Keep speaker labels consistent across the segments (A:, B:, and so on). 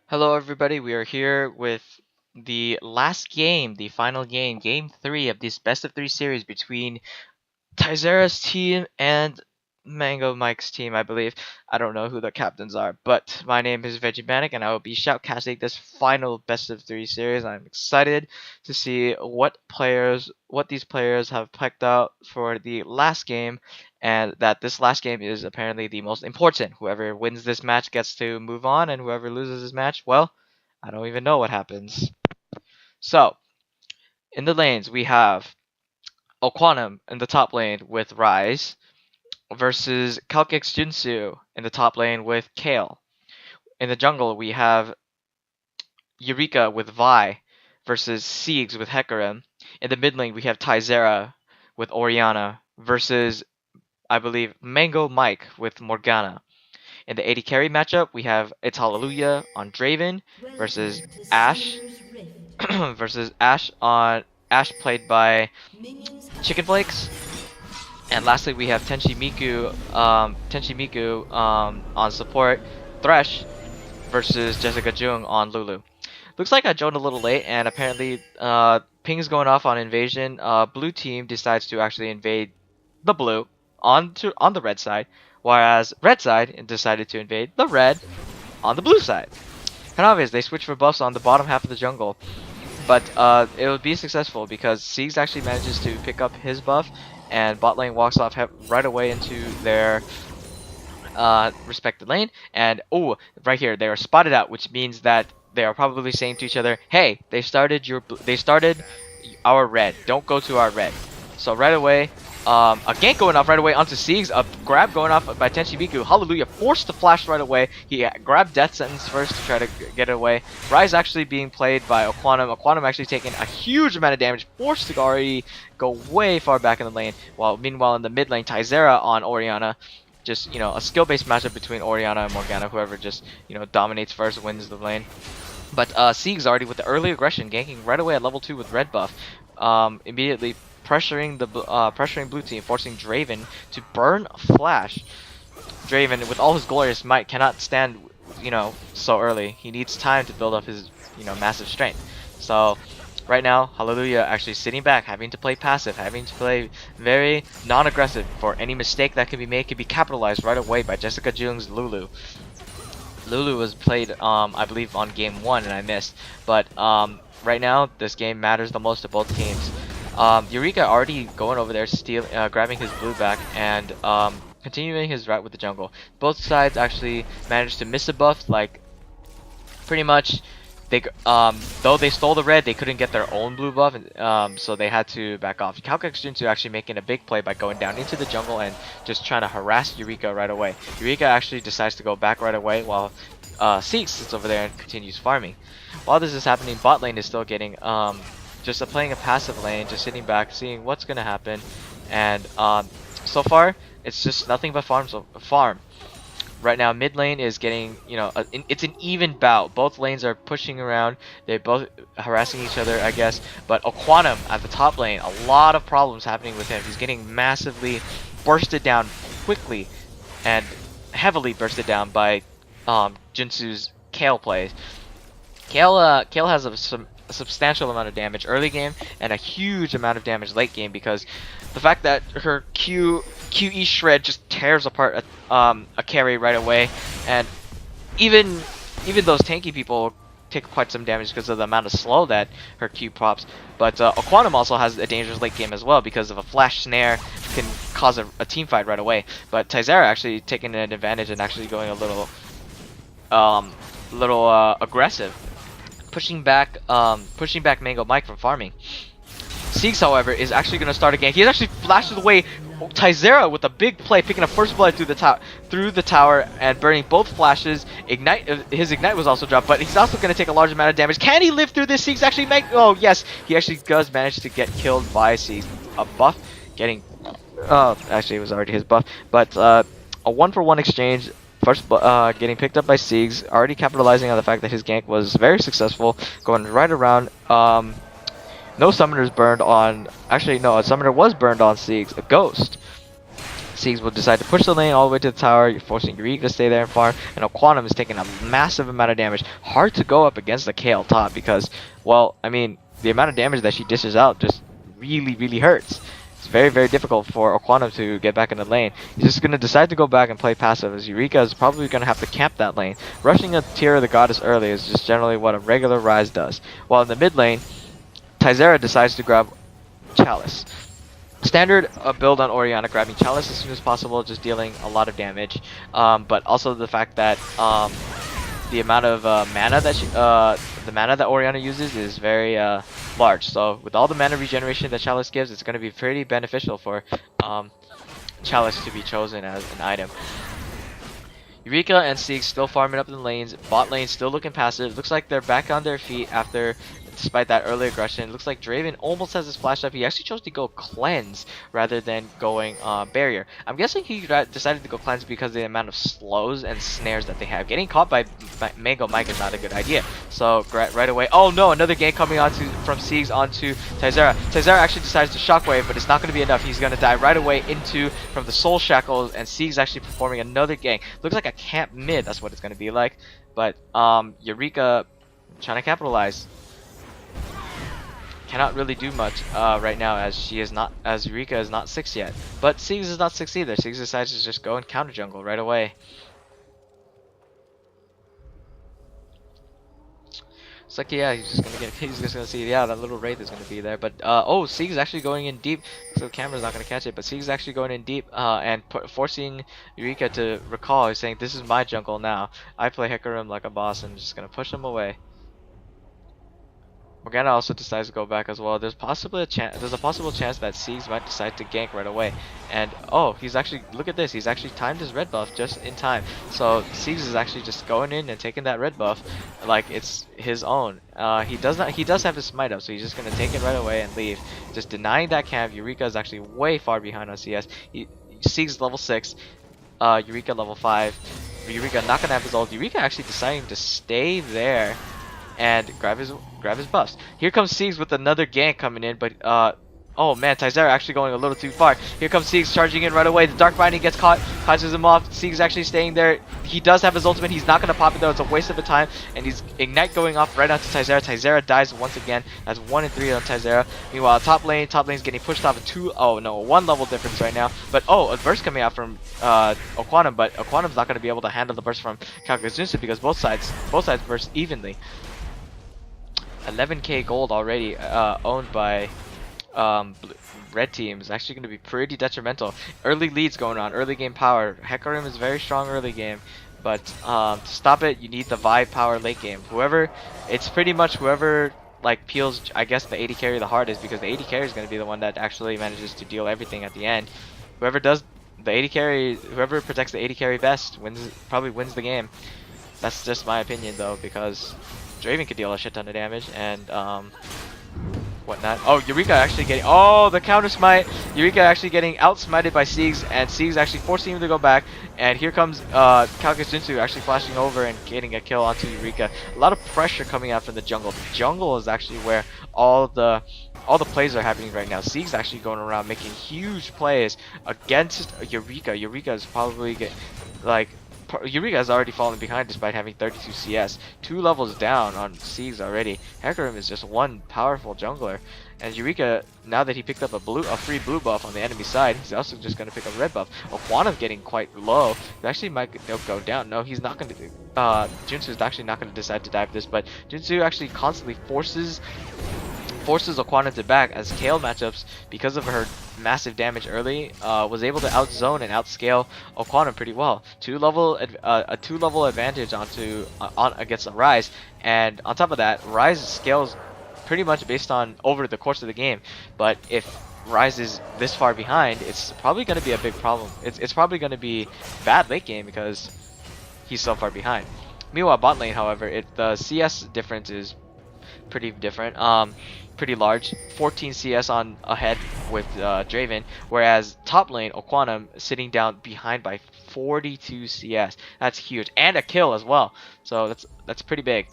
A: Hello, everybody. We are here with the last game, the final game, game three of this best of three series between Tyzera's team and Mango Mike's team, I believe. I don't know who the captains are, but my name is Veggie and I will be shoutcasting this final best of three series. I'm excited to see what these players have picked out for the last game, and that this last game is apparently the most important. Whoever wins this match gets to move on, and whoever loses this match, well, I don't even know what happens. So, in the lanes, we have Oquanum in the top lane with Rise versus Calcix Jinsu in the top lane with Kale. In the jungle, we have Eureka with Vi versus Siegs with Hecarim. In the mid lane, we have Tyzera with Orianna versus, I believe, Mango Mike with Morgana. In the AD carry matchup, we have It's Hallelujah on Draven versus Ashe versus Ashe played by Chicken Flakes. And lastly, we have Tenchi Miku on support, Thresh versus Jessica Jung on Lulu. Looks like I joined a little late, and apparently, ping's going off on invasion. Blue team decides to actually invade the blue on the red side, whereas red side decided to invade the red on the blue side. Kind of obvious, they switch for buffs on the bottom half of the jungle, but it will be successful because Siegs actually manages to pick up his buff, and bot lane walks off right away into their respected lane. And oh, right here they are spotted out, which means that they are probably saying to each other, "Hey, they started our red. Don't go to our red." So right away, a gank going off right away onto Siegs, a grab going off by Tenchi Miku. Hallelujah forced the flash right away. He grabbed Death Sentence first to try to get it away. Rise actually being played by Oquanum. Oquanum actually taking a huge amount of damage, forced to already go way far back in the lane. While meanwhile in the mid lane, Tyzera on Orianna. Just, a skill-based matchup between Orianna and Morgana. Whoever just, dominates first wins the lane. But Siegs already with the early aggression, ganking right away at level 2 with red buff. Immediately pressuring blue team, forcing Draven to burn Flash. Draven, with all his glorious might, cannot stand, so early. He needs time to build up his, massive strength. So right now, Hallelujah actually sitting back, having to play passive, having to play very non-aggressive. For any mistake that can be made, can be capitalized right away by Jessica Jung's Lulu. Lulu was played, I believe, on game 1, and I missed. But right now, this game matters the most to both teams. Eureka already going over there, grabbing his blue back, and continuing his route with the jungle. Both sides actually managed to miss a buff, like, pretty much. Though they stole the red, they couldn't get their own blue buff, so they had to back off. Calcix Jinsu actually making a big play by going down into the jungle and just trying to harass Eureka right away. Eureka actually decides to go back right away while Siegs sits over there and continues farming. While this is happening, bot lane is still getting just playing a passive lane, just sitting back, seeing what's gonna happen, and so far it's just nothing but farm. Right now, mid lane is getting, it's an even bout. Both lanes are pushing around. They're both harassing each other, I guess. But Oquanum at the top lane, a lot of problems happening with him. He's getting massively bursted down quickly and heavily bursted down by Jinsu's Kale plays. Kale has a substantial amount of damage early game and a huge amount of damage late game because the fact that her QE shred just tears apart a carry right away, and even those tanky people take quite some damage because of the amount of slow that her Q pops. But Oquanum also has a dangerous late game as well because of a flash snare can cause a team fight right away. But Tyzera actually taking an advantage and actually going a little aggressive, pushing back Mango Mike from farming. Siegs, however, is actually going to start again. He actually flashes away Tyzera with a big play, picking up first blood through the tower and burning both flashes. His ignite was also dropped, but he's also going to take a large amount of damage. Can he live through this? Siegs actually oh yes, he actually does manage to get killed by Siegs. A buff getting, actually it was already his buff, but a 1-for-1 exchange. First, getting picked up by Siegs, already capitalizing on the fact that his gank was very successful, going right around. No summoners burned on. Actually, no, a summoner was burned on Siegs. A ghost. Siegs will decide to push the lane all the way to the tower, forcing Eureka to stay there and farm, and Aquanum is taking a massive amount of damage. Hard to go up against the Kale top because, well, I mean, the amount of damage that she dishes out just really, really hurts. It's very, very difficult for Aquanum to get back in the lane. He's just going to decide to go back and play passive, as Eureka is probably going to have to camp that lane. Rushing a Tear of the Goddess early is just generally what a regular Ryze does. While in the mid lane, Tizera decides to grab Chalice. Standard build on Orianna, grabbing Chalice as soon as possible, just dealing a lot of damage. But also the fact that the amount of mana that Orianna uses is very large. So with all the mana regeneration that Chalice gives, it's going to be pretty beneficial for Chalice to be chosen as an item. Eureka and Siegs still farming up in the lanes. Bot lane still looking passive. Looks like they're back on their feet after, despite that early aggression. Looks like Draven almost has his flash up. He actually chose to go cleanse rather than going barrier. I'm guessing he decided to go cleanse because of the amount of slows and snares that they have. Getting caught by Mango Mike is not a good idea. So right away, oh no, another gank coming from Siegs onto Tizera. Tizera actually decides to shockwave, but it's not going to be enough. He's going to die right away from the soul shackles, and Siegs actually performing another gank. Looks like a camp mid, that's what it's going to be like. But Eureka trying to capitalize. Cannot really do much right now, as Eureka is not 6 yet. But Siegs is not 6 either. Siegs decides to just go and counter jungle right away. It's like, yeah, he's just gonna see, yeah, that little wraith is gonna be there. But oh, Siegs is actually going in deep, so the camera's not gonna catch it. But Siegs is actually going in deep and forcing Eureka to recall. He's saying, "This is my jungle now. I play Hecarim like a boss, and I'm just gonna push him away." Morgana also decides to go back as well. There's a possible chance that Siegs might decide to gank right away. And oh, he's actually, look at this, he's actually timed his red buff just in time. So Siegs is actually just going in and taking that red buff like it's his own. He does have his smite up, so he's just gonna take it right away and leave. Just denying that camp. Eureka is actually way far behind on CS. Siegs level 6, Eureka level 5. Eureka not gonna have his ult. Eureka actually deciding to stay there and grab his buffs. Here comes Siegs with another gank coming in, but oh man, Tizera actually going a little too far. Here comes Siegs charging in right away. The Dark Binding gets caught, catches him off. Siegs actually staying there. He does have his ultimate. He's not going to pop it though. It's a waste of a time. And he's Ignite going off right onto Tizera. Tizera dies once again. That's 1 and 3 on Tizera. Meanwhile, top lane's getting pushed off a 1 level difference right now. But oh, a burst coming out from Aquanum, but Aquanum's not going to be able to handle the burst from Kalkazunsa because both sides burst evenly. 11k gold already owned by red team is actually going to be pretty detrimental. Early leads going on, early game power. Hecarim is very strong early game, but to stop it, you need the vibe power late game. It's pretty much whoever like peels, I guess, the AD carry the hardest, because the AD carry is going to be the one that actually manages to deal everything at the end. Whoever does the AD carry, whoever protects the AD carry best probably wins the game. That's just my opinion though, because Draven could deal a shit ton of damage and whatnot. Oh, Eureka actually getting the counter smite. Eureka actually getting out smited by Siegs, and Siegs actually forcing him to go back. And here comes Kalkazunsa actually flashing over and getting a kill onto Eureka. A lot of pressure coming out from the jungle. The jungle is actually where all the plays are happening right now. Siegs actually going around making huge plays against Eureka. Eureka is probably Eureka has already fallen behind despite having 32 CS. 2 levels down on Siegs already. Hecarim is just one powerful jungler. And Eureka, now that he picked up a free blue buff on the enemy side, he's also just going to pick a red buff. Aquanum getting quite low. He actually might go down. No, he's not going to. Junsu is actually not going to decide to dive this, but Junsu actually constantly forces Aquanum to back, as Kale matchups, because of her massive damage early, was able to outzone and outscale Aquanum pretty well. A 2-level advantage against a Ryze, and on top of that, Ryze scales pretty much based on over the course of the game. But if Ryze is this far behind, it's probably going to be a big problem. It's probably going to be bad late game because he's so far behind. Meanwhile, bot lane, however, the CS difference is pretty different. Pretty large, 14 CS on ahead with Draven, whereas top lane Aquanum sitting down behind by 42 CS. That's huge, and a kill as well. So that's pretty big.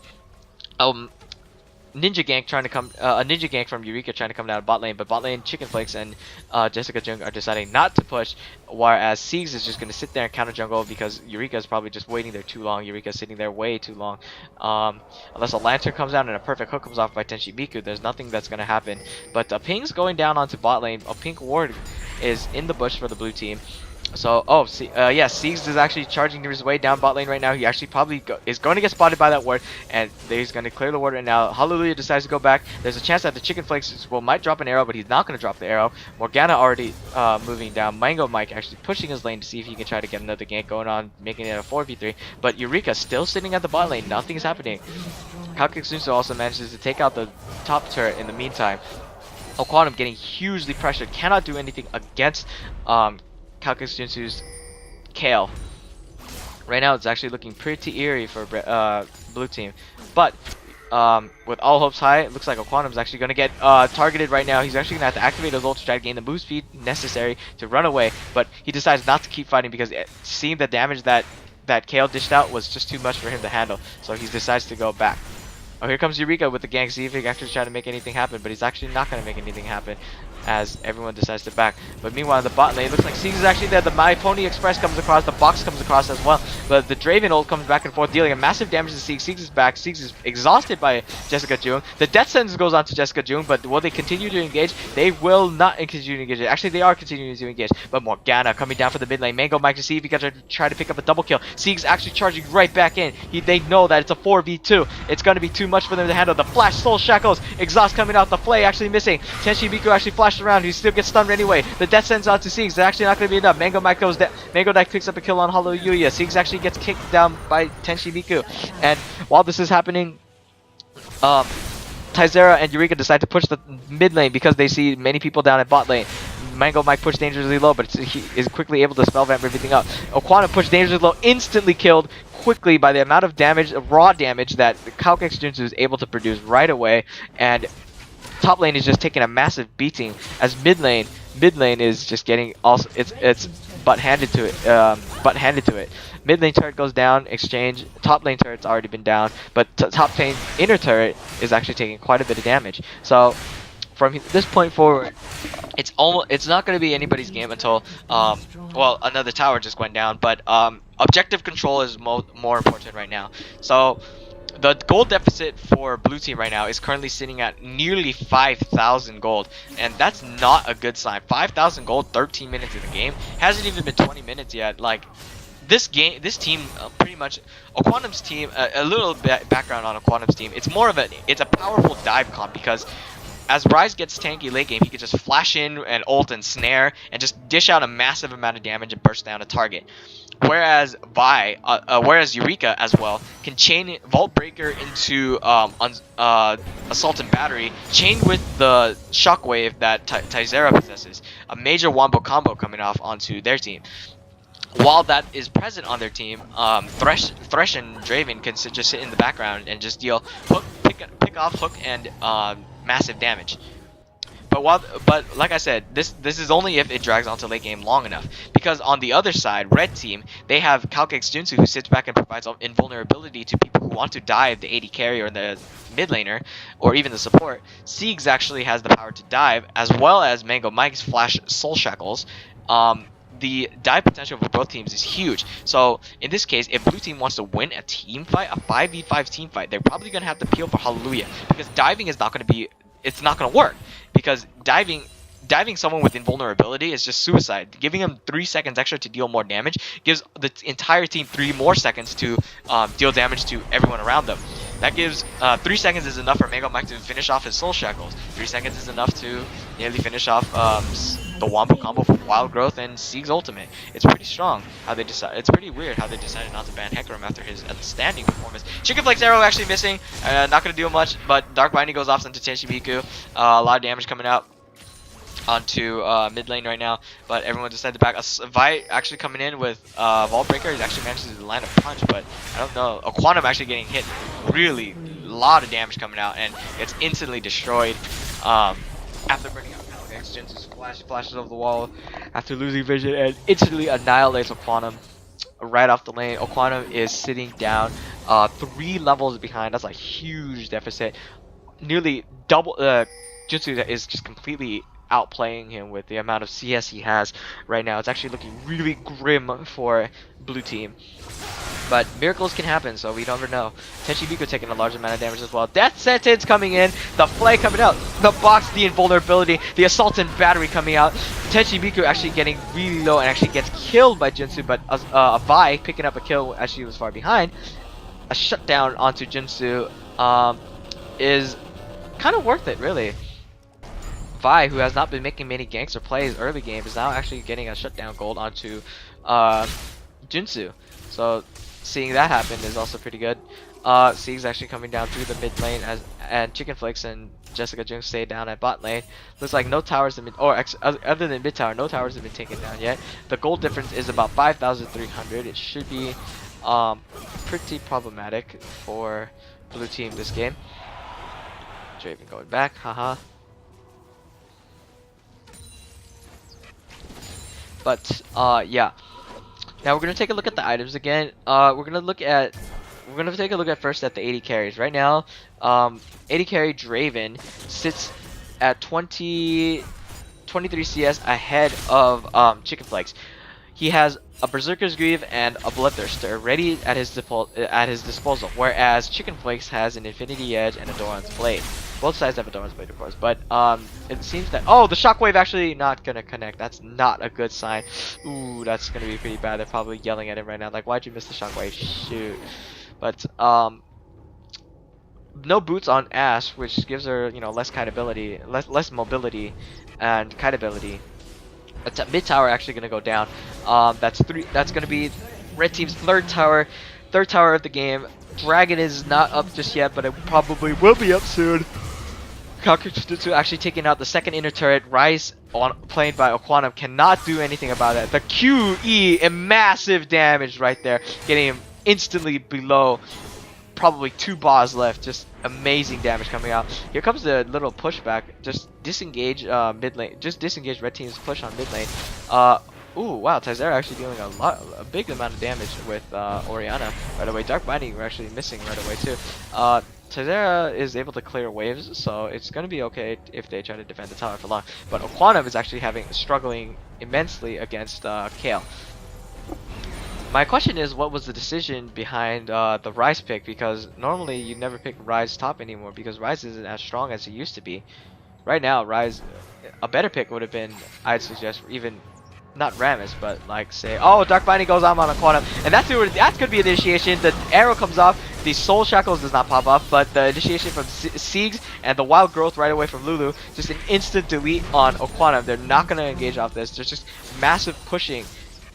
A: ninja gank trying to come, a ninja gank from Eureka trying to come down bot lane, but bot lane Chicken Flakes and Jessica Jung are deciding not to push, whereas Siegs is just going to sit there and counter jungle because Eureka is probably just waiting there too long. Eureka is sitting there way too long. Unless a lantern comes down and a perfect hook comes off by Tenchi Miku, there's nothing that's going to happen. But Ping's going down onto bot lane. A pink ward is in the bush for the blue team. So, yeah, Siegs is actually charging his way down bot lane right now. He actually probably is going to get spotted by that ward, and he's going to clear the ward right now. Hallelujah decides to go back. There's a chance that the Chicken Flakes might drop an arrow, but he's not going to drop the arrow. Morgana already moving down. Mango Mike actually pushing his lane to see if he can try to get another gank going on, making it a 4v3. But Eureka still sitting at the bot lane. Nothing's happening. Kalkexunsu also manages to take out the top turret in the meantime. Oquanum getting hugely pressured. Cannot do anything against Kalkexunsu's Kale. Right now it's actually looking pretty eerie for blue team, but with all hopes high, it looks like Oquanum's actually going to get targeted right now. He's actually going to have to activate his ult to try to gain the move speed necessary to run away, but he decides not to keep fighting because it seemed the damage that Kale dished out was just too much for him to handle, so he decides to go back. Oh, here comes Eureka with the gank. See if he actually trying to make anything happen, but he's actually not going to make anything happen as everyone decides to back. But meanwhile, in the bot lane, it looks like Siegs is actually there. The My Pony Express comes across, the box comes across as well. But the Draven ult comes back and forth, dealing a massive damage to Siegs. Siegs is back. Siegs is exhausted by Jessica Jung. The Death Sentence goes on to Jessica Jung, but will they continue to engage? They will not continue to engage. Actually, they are continuing to engage. But Morgana coming down for the mid lane. Mango Mike to see if he can try to pick up a double kill. Siegs actually charging right back in. They know that it's a 4v2. It's going to be too much for them to handle. The flash soul shackles. Exhaust coming out. The flay actually missing. Tenchi Miku actually flashed around. He still gets stunned anyway. The death sends out to Siegs. It's actually not going to be enough. Mango Mike goes down. Mango Mike picks up a kill on Hallelujah. Siegs actually gets kicked down by Tenchi Miku. And while this is happening, Tizera and Eureka decide to push the mid lane because they see many people down at bot lane. Mango Mike pushed dangerously low, but he is quickly able to spell vamp everything up. Oquana pushed dangerously low, instantly killed quickly by the amount of damage, raw damage that Kalkexunsu is able to produce right away. And top lane is just taking a massive beating as mid lane is just getting also it's butt handed to it. Mid lane turret goes down, exchange. Top lane turret's already been down, but top lane inner turret is actually taking quite a bit of damage. So from this point forward, it's not going to be anybody's game until well, another tower just went down, but objective control is more important right now. So the gold deficit for blue team right now is currently sitting at nearly 5,000 gold, and that's not a good sign. 5,000 gold, 13 minutes in the game, hasn't even been 20 minutes yet. Like this team, pretty much, Oquanum's team. A little bit background on Oquanum's team. It's a powerful dive comp because as Ryze gets tanky late game, he can just flash in and ult and snare and just dish out a massive amount of damage and burst down a target. Whereas whereas Eureka as well can chain Vault Breaker into Assault and Battery, chained with the Shockwave that Tizera possesses, a major wombo combo coming off onto their team. While that is present on their team, Thresh and Draven can just sit in the background and just deal hook, pick off hook and massive damage. But like I said, this is only if it drags on to late game long enough. Because on the other side, red team, they have Kalkexunsu who sits back and provides invulnerability to people who want to dive the AD carry or the mid laner, or even the support. Siegs actually has the power to dive, as well as Mango Mike's flash soul shackles. The dive potential for both teams is huge. So in this case, if blue team wants to win a team fight, a 5v5 team fight, they're probably going to have to peel for Hallelujah, because diving is not going to be, it's not going to work, because diving someone with invulnerability is just suicide. Giving them 3 seconds extra to deal more damage gives the entire team 3 more seconds to deal damage to everyone around them. That gives 3 seconds is enough for Mango Mike to finish off his soul shackles. 3 seconds is enough to nearly finish off the wombo combo for Wild Growth and Siegs ultimate. It's pretty strong how they decide. It's pretty weird how they decided not to ban Hecarim after his outstanding performance. Chicken Flakes arrow actually missing. Not gonna do much, but Dark Binding goes off into Tenchi Miku. A lot of damage coming out onto mid lane right now, but everyone decided to back. Vi actually coming in with Vault Breaker. He's actually managed to land a punch, but I don't know. Oquanum actually getting hit, really a lot of damage coming out, and gets instantly destroyed after burning out Kalkexunsu's flashes over the wall after losing vision and instantly annihilates Oquanum right off the lane. Oquanum is sitting down 3 levels behind. That's a huge deficit. nearly double. Jutsu is just completely outplaying him with the amount of CS he has right now. It's actually looking really grim for blue team. But miracles can happen, so we never know. Tenchi Miku taking a large amount of damage as well. Death Sentence coming in. The Flay coming out. The box, the invulnerability. The Assault and Battery coming out. Tenchi Miku actually getting really low and actually gets killed by Jinsu, but Vi picking up a kill as she was far behind. A shutdown onto Jinsu is kind of worth it, really. Vi, who has not been making many gangster plays early game, is now actually getting a shutdown gold onto Jinsu. So seeing that happen is also pretty good. Sieg's actually coming down through the mid lane and Chicken Flakes and Jessica Jung stay down at bot lane. Looks like no towers have been, other than mid tower, no towers have been taken down yet. The gold difference is about 5,300. It should be pretty problematic for blue team this game. Draven going back, haha. But yeah. Now we're gonna take a look at the items again. We're gonna take a look at first at the 80 carries. Right now, 80 carry Draven sits at 23 CS ahead of Chicken Flakes. He has a Berserker's Greave and a Bloodthirster ready at his disposal, whereas Chicken Flakes has an Infinity Edge and a Doran's Blade. Both sides have a Doran's Blade, of course, but it seems that the Shockwave actually not gonna connect. That's not a good sign. Ooh, that's gonna be pretty bad. They're probably yelling at him right now, like, why'd you miss the Shockwave? Shoot. But no boots on Ash, which gives her, you know, less mobility and kiteability. Mid tower actually gonna go down. That's gonna be red team's third tower of the game. Dragon is not up just yet, but it probably will be up soon. Kakujutsu actually taking out the second inner turret. Rise played by Oquanum cannot do anything about it. The QE and massive damage right there, getting him instantly below. Probably 2 bars left. Just amazing damage coming out. Here comes the little pushback. Just disengage mid lane. Just disengage red team's push on mid lane. Ooh, wow, Tizera actually dealing a big amount of damage with Orianna right away. Dark Binding we're actually missing right away too. Tizera is able to clear waves, so it's gonna be okay if they try to defend the tower for long. But Oquanum is actually struggling immensely against Kayle. My question is, what was the decision behind the Rise pick? Because normally you never pick Rise top anymore because Rise isn't as strong as it used to be. Right now, Rise, a better pick would have been, I'd suggest, even not Rammus, but like say, Dark Binding goes on a Quantum, and that's gonna be initiation. The arrow comes off, the Soul Shackles does not pop off, but the initiation from Siegs and the Wild Growth right away from Lulu, just an instant delete on Oquanum. They're not gonna engage off this. There's just massive pushing.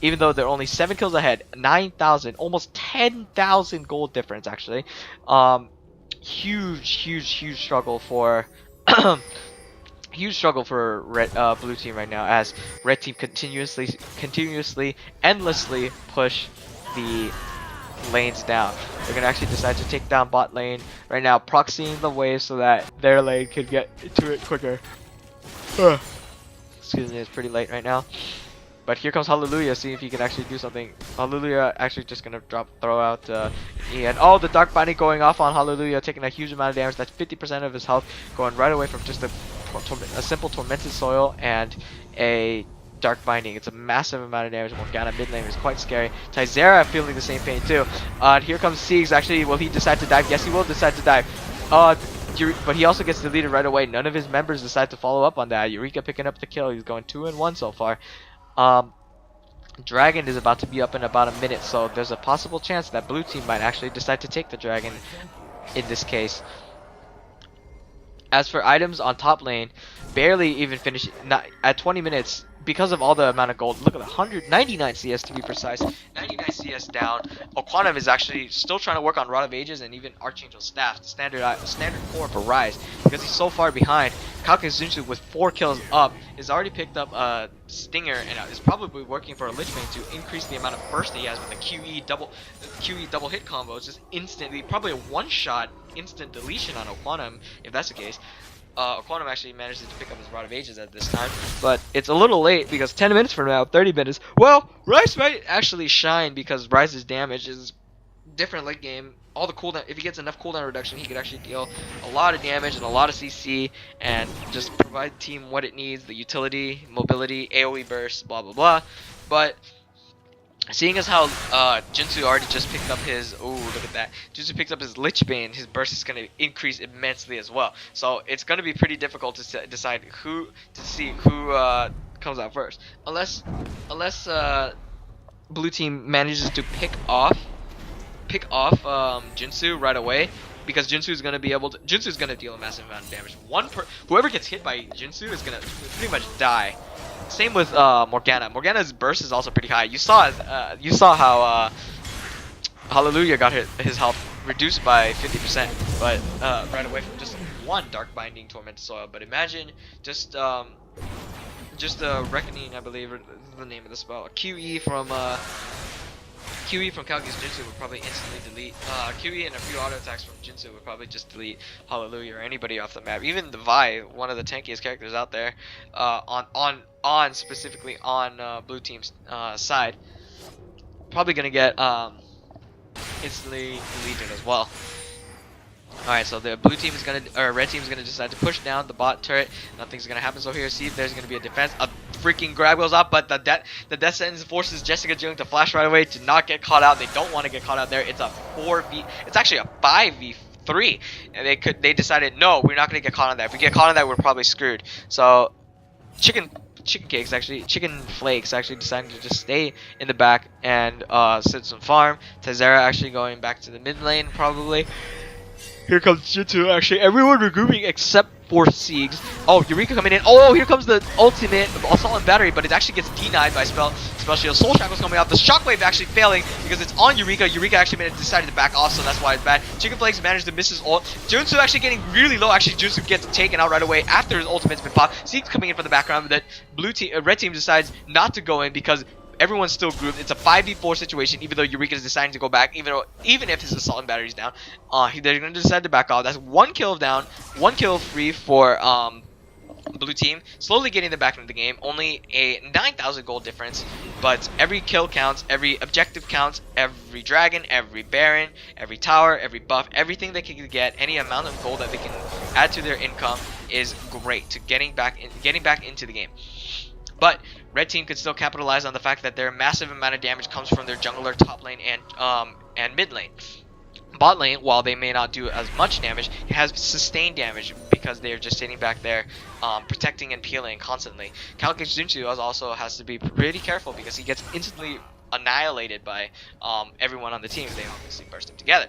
A: Even though they're only 7 kills ahead, 9,000, almost 10,000 gold difference actually. Huge struggle for blue team right now, as red team continuously, endlessly push the lanes down. They're gonna actually decide to take down bot lane right now, proxying the wave so that their lane can get to it quicker. Excuse me, it's pretty late right now. But here comes Hallelujah, see if he can actually do something. Hallelujah actually just gonna throw out Ian. The Dark Binding going off on Hallelujah, taking a huge amount of damage. That's 50% of his health, going right away from just a simple Tormented Soil and a Dark Binding. It's a massive amount of damage. Morgana mid lane is quite scary. Tizera feeling the same pain too. Here comes Siegs. Actually, will he decide to dive? Yes, he will decide to dive. But he also gets deleted right away. None of his members decide to follow up on that. Eureka picking up the kill. He's going 2-1 so far. Dragon is about to be up in about a minute, so there's a possible chance that blue team might actually decide to take the Dragon in this case. As for items on top lane, barely even finish at 20 minutes because of all the amount of gold. Look at 199 CS to be precise. 99 CS down. Oquanum is actually still trying to work on Rod of Ages and even Archangel Staff, standard core for Rise, because he's so far behind. Kakuzunsu with 4 kills up has already picked up a Stinger and is probably working for a Lich Bane to increase the amount of burst he has with the QE double hit combo. It's just instantly, probably a one-shot instant deletion on Oquanum if that's the case. Oquanum actually manages to pick up his Rod of Ages at this time, but it's a little late because 10 minutes from now, 30 minutes, well, Rise might actually shine because Rise's damage is different late game. all the cooldown. If he gets enough cooldown reduction, he could actually deal a lot of damage and a lot of CC, and just provide the team what it needs: the utility, mobility, AOE burst, blah blah blah. But seeing as how Jinsu already just picked up his, look at that, Jinsu picked up his Lich Bane, his burst is going to increase immensely as well. So it's going to be pretty difficult to decide who comes out first, unless blue team manages to pick off Jinsu right away, because Jinsu is gonna deal a massive amount of damage. Whoever gets hit by Jinsu is gonna pretty much die. Same with Morgana. Morgana's burst is also pretty high. You saw how Hallelujah got his health reduced by 50%, but right away from just one Dark Binding Tormented Soil. But imagine just Reckoning, I believe, is the name of the spell. QE from Kalki's Jinsu would probably instantly delete. QE and a few auto attacks from Jinsu would probably just delete Hallelujah or anybody off the map. Even the Vi, one of the tankiest characters out there, specifically on blue team's side, probably gonna get instantly deleted as well. Alright, so the blue team is gonna, or red team is gonna decide to push down the bot turret. Nothing's gonna happen. So here, see if there's gonna be a defense. A freaking grab goes up, but the death sentence forces Jessica Jung to flash right away to not get caught out. They don't want to get caught out there. It's a 4v. It's actually a 5v3, and they decided no, we're not gonna get caught on that. If we get caught on that, we're probably screwed. So chicken flakes actually decided to just stay in the back and sit some farm. Tizera actually going back to the mid lane probably. Here comes Jinsu. Actually, everyone regrouping except for Siegs. Oh, Eureka coming in. Oh, here comes the ultimate Assault and Battery, but it actually gets denied by Spell Shield. Soul Shackle's coming out. The Shockwave actually failing because it's on Eureka. Eureka actually decided to back off, so that's why it's bad. Chicken Flakes managed to miss his ult. Jinsu actually getting really low. Actually, Jinsu gets taken out right away after his ultimate's been popped. Siegs coming in from the background, but that red team decides not to go in because everyone's still grouped. It's a 5v4 situation, even though Eureka is deciding to go back, even if his Assault and Battery's down. They're going to decide to back off. That's one kill down, one kill free for blue team. Slowly getting them back into the game. Only a 9,000 gold difference, but every kill counts, every objective counts, every dragon, every baron, every tower, every buff, everything they can get, any amount of gold that they can add to their income is great to getting back into the game. But red team could still capitalize on the fact that their massive amount of damage comes from their jungler, top lane, and mid lane. Bot lane, while they may not do as much damage, has sustained damage because they're just sitting back there, protecting and peeling constantly. Kalki's Jinsu also has to be pretty careful because he gets instantly annihilated by everyone on the team. They obviously burst him together.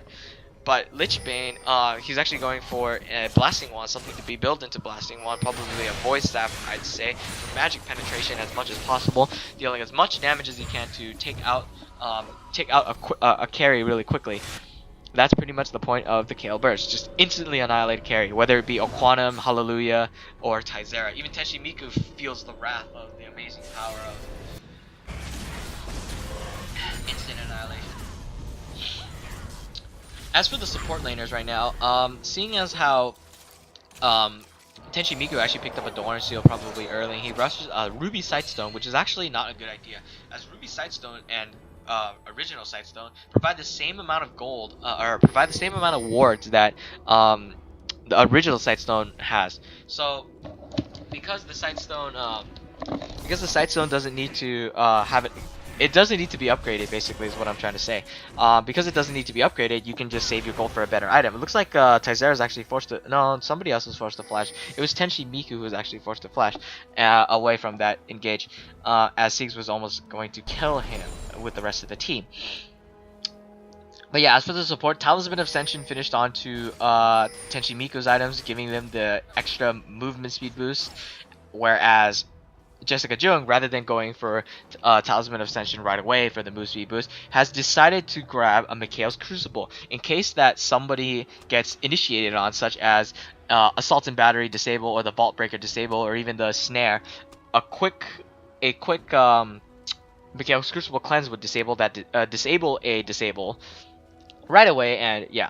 A: But Lich Bane, he's actually going for a Blasting Wand, something to be built into Blasting Wand, probably a Void Staff, I'd say, for magic penetration as much as possible, dealing as much damage as he can to take out a carry really quickly. That's pretty much the point of the Kayle Burst, just instantly annihilate a carry, whether it be Oquanum, Hallelujah, or Tizera. Even Tenshi Miku feels the wrath of the amazing power of instant annihilation. As for the support laners right now, seeing as how Tenshi Miku actually picked up a Doran Seal probably early, he rushes Ruby Sightstone, which is actually not a good idea, as Ruby Sightstone and original Sightstone provide the same amount of gold, or provide the same amount of wards that the original Sightstone has. So because the Sightstone doesn't need to it doesn't need to be upgraded, basically, is what I'm trying to say. Because it doesn't need to be upgraded, you can just save your gold for a better item. It looks like Tizera is actually forced to... No, somebody else was forced to flash. It was Tenshi Miku who was actually forced to flash away from that engage, as Siegs was almost going to kill him with the rest of the team. But yeah, as for the support, Talisman of Ascension finished onto Tenshi Miku's items, giving them the extra movement speed boost, whereas Jessica Jung, rather than going for Talisman of Ascension right away for the move speed boost, has decided to grab a Mikael's Crucible in case that somebody gets initiated on, such as Assault and Battery disable, or the Vault Breaker disable, or even the Snare. A quick Mikael's Crucible cleanse would disable that disable a disable right away, and yeah.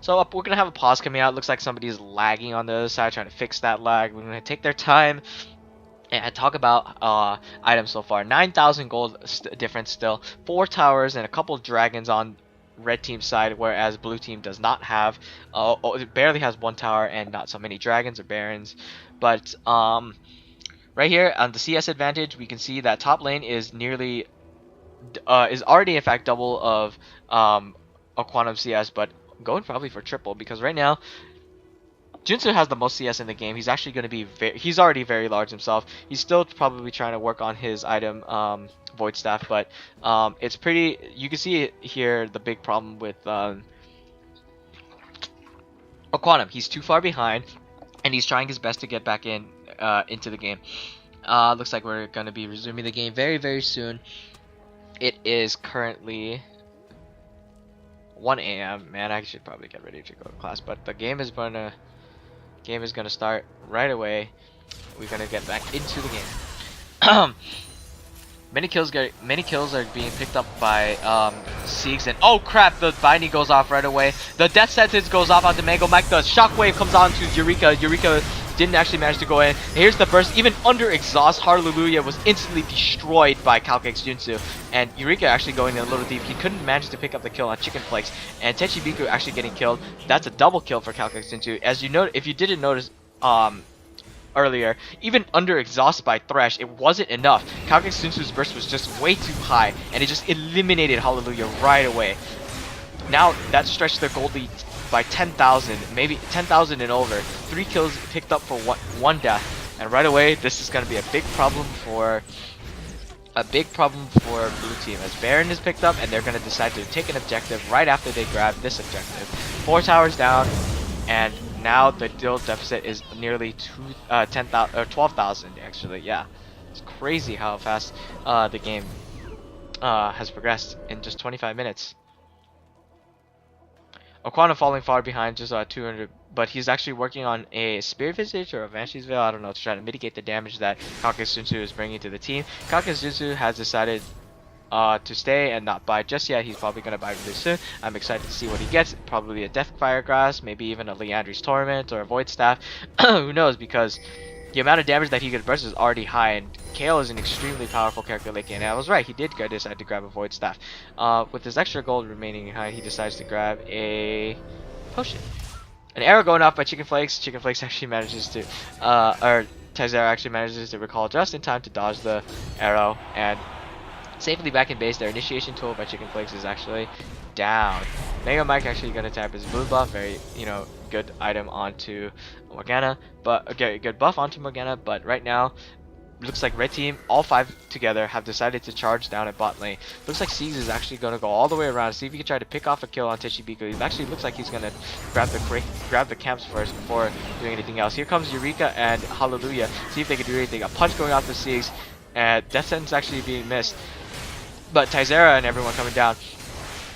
A: So we're gonna have a pause coming out. Looks like somebody's lagging on the other side, trying to fix that lag. We're gonna take their time and talk about items so far. 9,000 gold difference still, 4 towers and a couple dragons on red team side, whereas blue team does not have, it barely has one tower and not so many dragons or barons. But right here on the CS advantage, we can see that top lane is nearly, is already in fact double of a Quantum CS, but going probably for triple, because right now Junsu has the most CS in the game. He's actually going to be he's already very large himself. He's still probably trying to work on his item Void Staff, but it's pretty, you can see here the big problem with Quantum. He's too far behind and he's trying his best to get back in into the game. Looks like we're going to be resuming the game very, very soon. It is currently 1 a.m. Man, I should probably get ready to go to class, but the game is gonna start right away. We're gonna get back into the game. Many kills are being picked up by Siegs, and oh crap, the binding goes off right away. The death sentence goes off onto Mango Mike. The shockwave comes on to Eureka. Eureka didn't actually manage to go in. Here's the burst. Even under exhaust, Hallelujah was instantly destroyed by Calcax Junsu. And Eureka actually going in a little deep. He couldn't manage to pick up the kill on Chicken Flakes. And Tenchi Biku actually getting killed. That's a double kill for Calcax Junsu. As you know, if you didn't notice earlier, even under exhaust by Thresh, it wasn't enough. Calcax Junsu's burst was just way too high, and it just eliminated Hallelujah right away. Now that stretched their gold lead by 10,000, maybe 10,000 and over. 3 kills picked up for one death, and right away this is going to be a big problem for blue team, as Baron is picked up and they're going to decide to take an objective right after they grab this objective. 4 towers down, and now the deal deficit is nearly 10,000 or 12,000 actually. Yeah, it's crazy how fast the game has progressed in just 25 minutes. Aquana falling far behind, just 200, but he's actually working on a Spirit Visage or a Banshee's Veil, I don't know, to try to mitigate the damage that Calcax Junsu is bringing to the team. Calcax Junsu has decided to stay and not buy just yet. He's probably going to buy really soon. I'm excited to see what he gets. Probably a Deathfire Grass, maybe even a Leandri's Torment or a Void Staff. Who knows, because the amount of damage that he could burst is already high, and Kale is an extremely powerful character late game. And I was right, he did decide to grab a Void Staff. With his extra gold remaining behind, he decides to grab a potion. An arrow going off by Chicken Flakes. Chicken Flakes actually manages to, or Tizera actually manages to recall just in time to dodge the arrow and safely back in base. Their initiation tool by Chicken Flakes is actually down. Mega Mike actually gonna tap his blue buff, very, you know, good item onto Morgana, but okay, good buff onto Morgana. But right now, looks like red team, all 5 together, have decided to charge down at bot lane. Looks like Siegs is actually gonna go all the way around, see if he can try to pick off a kill on Tenchi Biku. He actually looks like he's gonna grab the camps first before doing anything else. Here comes Eureka and Hallelujah. See if they can do anything. A punch going off the Siegs, and Death Sentence actually being missed. But Tizera and everyone coming down.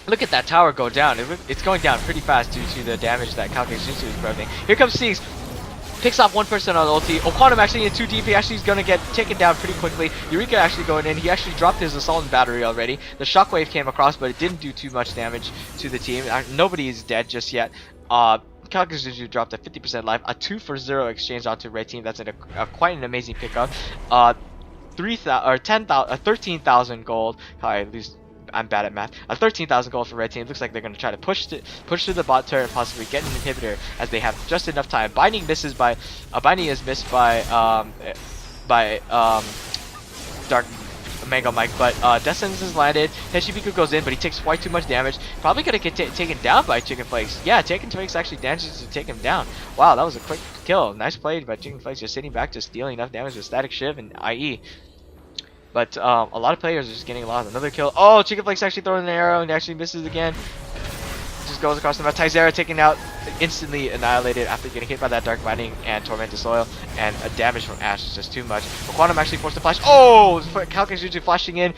A: Look at that tower go down. It's going down pretty fast due to the damage that Calcax Junsu is preventing. Here comes Siegs. Picks off 1 person on ulti. O'Quantum actually in too deep. He actually is going to get taken down pretty quickly. Eureka actually going in. He actually dropped his assault and battery already. The shockwave came across, but it didn't do too much damage to the team. Nobody is dead just yet. Calcax Junsu dropped a 50% life. A 2-for-0 exchange onto red team. That's quite an amazing pickup. 13,000 gold. At least I'm bad at math. 13,000 gold for red team. Looks like they're going to try to push through the bot turret and possibly get an inhibitor as they have just enough time. Binding misses by Binding is missed by Dark Mango Mike, but Death Sentence is landed. Tenchi Biku goes in, but he takes way too much damage. Probably gonna get taken down by Chicken Flakes. Yeah, Chicken Flakes actually manages to take him down. Wow, that was a quick kill. Nice play by Chicken Flakes, just sitting back, just dealing enough damage with Static Shiv and IE. But a lot of players are just getting lost. Another kill. Oh, Chicken Flakes actually throwing an arrow and actually misses again. Just goes across the map. Tizera taken out, instantly annihilated after getting hit by that Dark Binding and Tormented Soil, and a damage from Ashe is just too much. Quantum actually forced to flash. Oh, Calcax Junsu flashing in,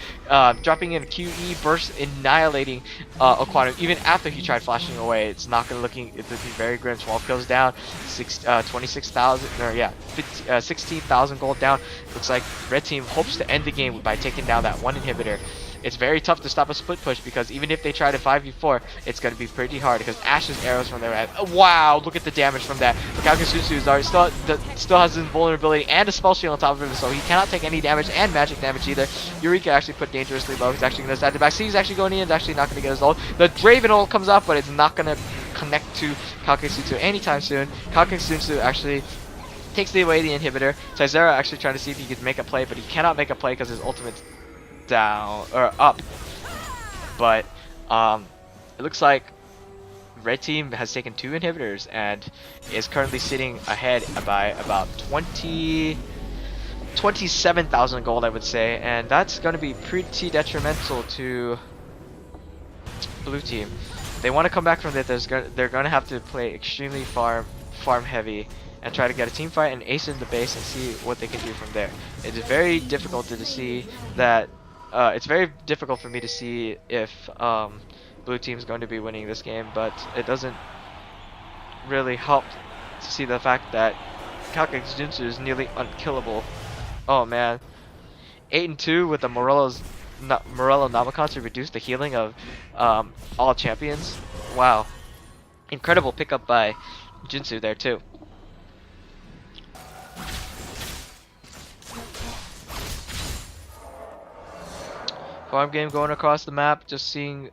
A: dropping in QE burst, annihilating Quantum even after he tried flashing away. It's looking very grim. 12 kills down, 26,000 or yeah, 16,000 gold down. Looks like red team hopes to end the game by taking down that 1 inhibitor. it's very tough to stop a split push because even if they try to 5v4, it's going to be pretty hard because Ash's arrows from their head. Wow, look at the damage from that. But Kakusunsu is already still has his vulnerability and a spell shield on top of him, so he cannot take any damage and magic damage either. Eureka actually put dangerously low. He's actually going to start the back. He's actually going in. It's actually not going to get his ult. The Draven ult comes up, but it's not going to connect to Kakusunsu anytime soon. Kakusunsu actually takes away the inhibitor. Taizera actually trying to see if he could make a play, but he cannot make a play because his ultimate's down or up. But it looooks like red team has taken 2 inhibitors and is currently sitting ahead by about 27,000 gold, I would say, and that's going to be pretty detrimental to blue team. They want to come back from that. They're going to have to play extremely farm heavy and try to get a team fight and ace in the base and see what they can do from there. It is very difficult to see that. It's very difficult for me to see if blue team is going to be winning this game, but it doesn't really help to see the fact that Kakusunsu is nearly unkillable. Oh man, 8-2 with the Morello Namacon to reduce the healing of all champions. Wow, incredible pickup by Jinsu there too. Farm game going across the map, just seeing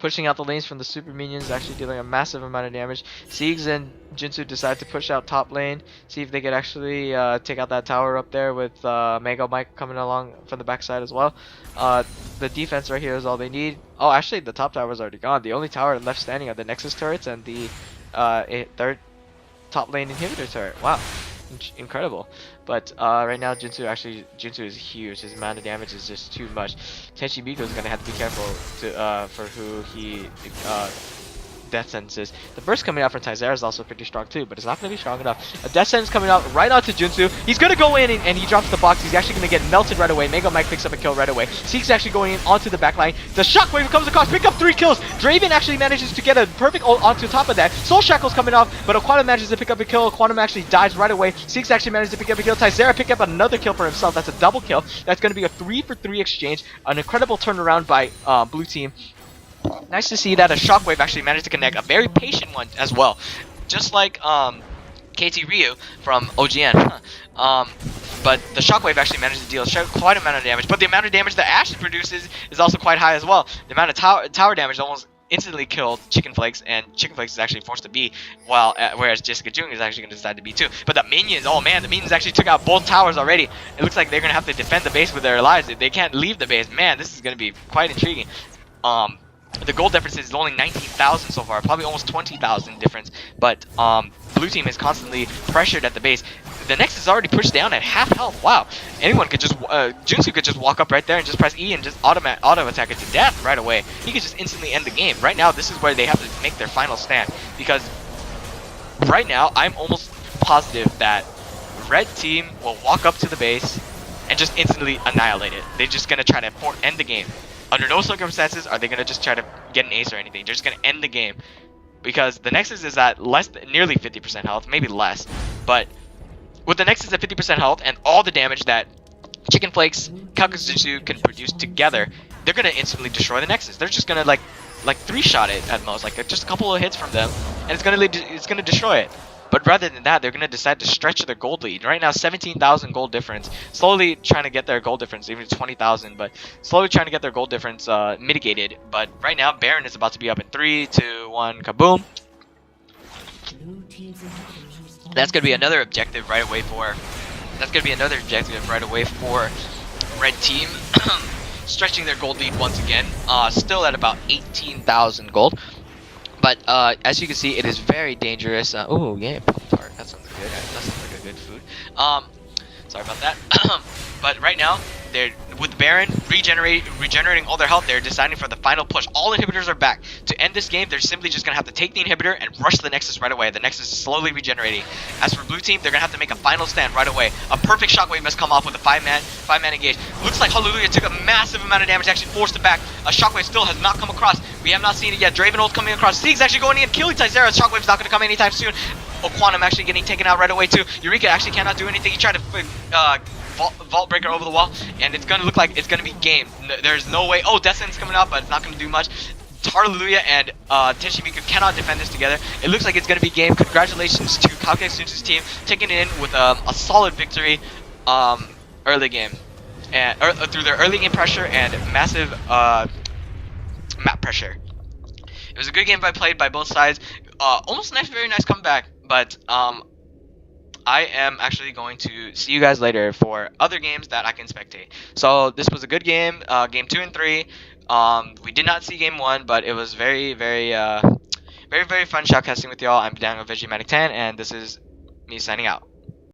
A: pushing out the lanes from the super minions, actually dealing a massive amount of damage. Siegs and Jinsu decide to push out top lane, see if they could actually take out that tower up there with Mega Mike coming along from the backside as well. The defense right here is all they need. Oh, actually the top tower is already gone. The only tower left standing are the Nexus turrets and the third top lane inhibitor turret. Wow. Incredible. But right now Jinsu is huge. His amount of damage is just too much. Tenchi Miko is gonna have to be careful for who he death sentences. The burst coming out from Taizera is also pretty strong too, but it's not going to be strong enough. A death sentence coming out right onto Jinsu. He's going to go in and he drops the box. He's actually going to get melted right away. Mega Mike picks up a kill right away. Seek's actually going in onto the back line. The Shockwave comes across, pick up 3 kills. Draven actually manages to get a perfect ult onto top of that. Soul Shackle's coming off, but Aquanum manages to pick up a kill. Aquanum actually dies right away. Seek's actually manages to pick up a kill. Taizera pick up another kill for himself. That's a double kill. That's going to be a 3-for-3 exchange. An incredible turnaround by blue team. Nice to see that a Shockwave actually managed to connect, a very patient one as well. Just like KT Ryu from OGN. But the Shockwave actually managed to deal quite a amount of damage, but the amount of damage that Ashe produces is also quite high as well. The amount of tower damage almost instantly killed Chicken Flakes, and Chicken Flakes is actually forced to be, while whereas Jessica Jung is actually going to decide to be too. But the minions, oh man, the minions actually took out both towers already. It looks like they're going to have to defend the base with their lives. They can't leave the base. Man, this is going to be quite intriguing. The gold difference is only 19,000 so far, probably almost 20,000 difference, but blue team is constantly pressured at the base. The Nexus is already pushed down at half health. Wow, anyone could just, Junsu could just walk up right there and just press E and just auto attack it to death right away. He could just instantly end the game. Right now, this is where they have to make their final stand, because right now, I'm almost positive that red team will walk up to the base and just instantly annihilate it. They're just going to try to end the game. Under no circumstances are they going to just try to get an ace or anything. They're just going to end the game. Because the Nexus is at nearly 50% health, maybe less. But with the Nexus at 50% health and all the damage that Chicken Flakes, Kakusunsu can produce together, they're going to instantly destroy the Nexus. They're just going to like 3-shot it at most. Like just a couple of hits from them, and it's going to destroy it. But rather than that, they're going to decide to stretch their gold lead. Right now, 17,000 gold difference. Slowly trying to get their gold difference, even 20,000, but slowly trying to get their gold difference mitigated. But right now, Baron is about to be up in 3, 2, 1, kaboom. That's going to be another objective right away for... Red Team. Stretching their gold lead once again. Still at about 18,000 gold. But as you can see, it is very dangerous. Oh yeah, Pop-Tart. That sounds good. That sounds like a good food. Sorry about that. But right now, they're with Baron regenerating all their health. They're deciding for the final push. All inhibitors are back. To end this game, they're simply just gonna have to take the inhibitor and rush the Nexus right away. The Nexus is slowly regenerating. As for blue team, they're gonna have to make a final stand right away. A perfect Shockwave must come off with a 5-man engage. Looks like Hallelujah took a massive amount of damage, actually forced it back. A Shockwave still has not come across. We have not seen it yet. Draven ult coming across. Sieg's actually going in, killing Taizera. Shockwave's not gonna come anytime soon. Quantum actually getting taken out right away too. Eureka actually cannot do anything. He tried to vault breaker over the wall, and it's gonna look like it's gonna be game. There's no way. Oh, Destin's coming out, but it's not gonna do much. Tarleluya and Tenshimiku cannot defend this together. It looks like it's gonna be game. Congratulations to Kaokai Sunsu's team taking it in with a solid victory early game, and through their early game pressure and massive map pressure. It was a good game played by both sides. Almost a nice, very nice comeback, but I am actually going to see you guys later for other games that I can spectate. So this was a good game, game 2 and 3. We did not see game 1, but it was very, very fun shoutcasting with y'all. I'm Daniel Vegematic 10, and this is me signing out.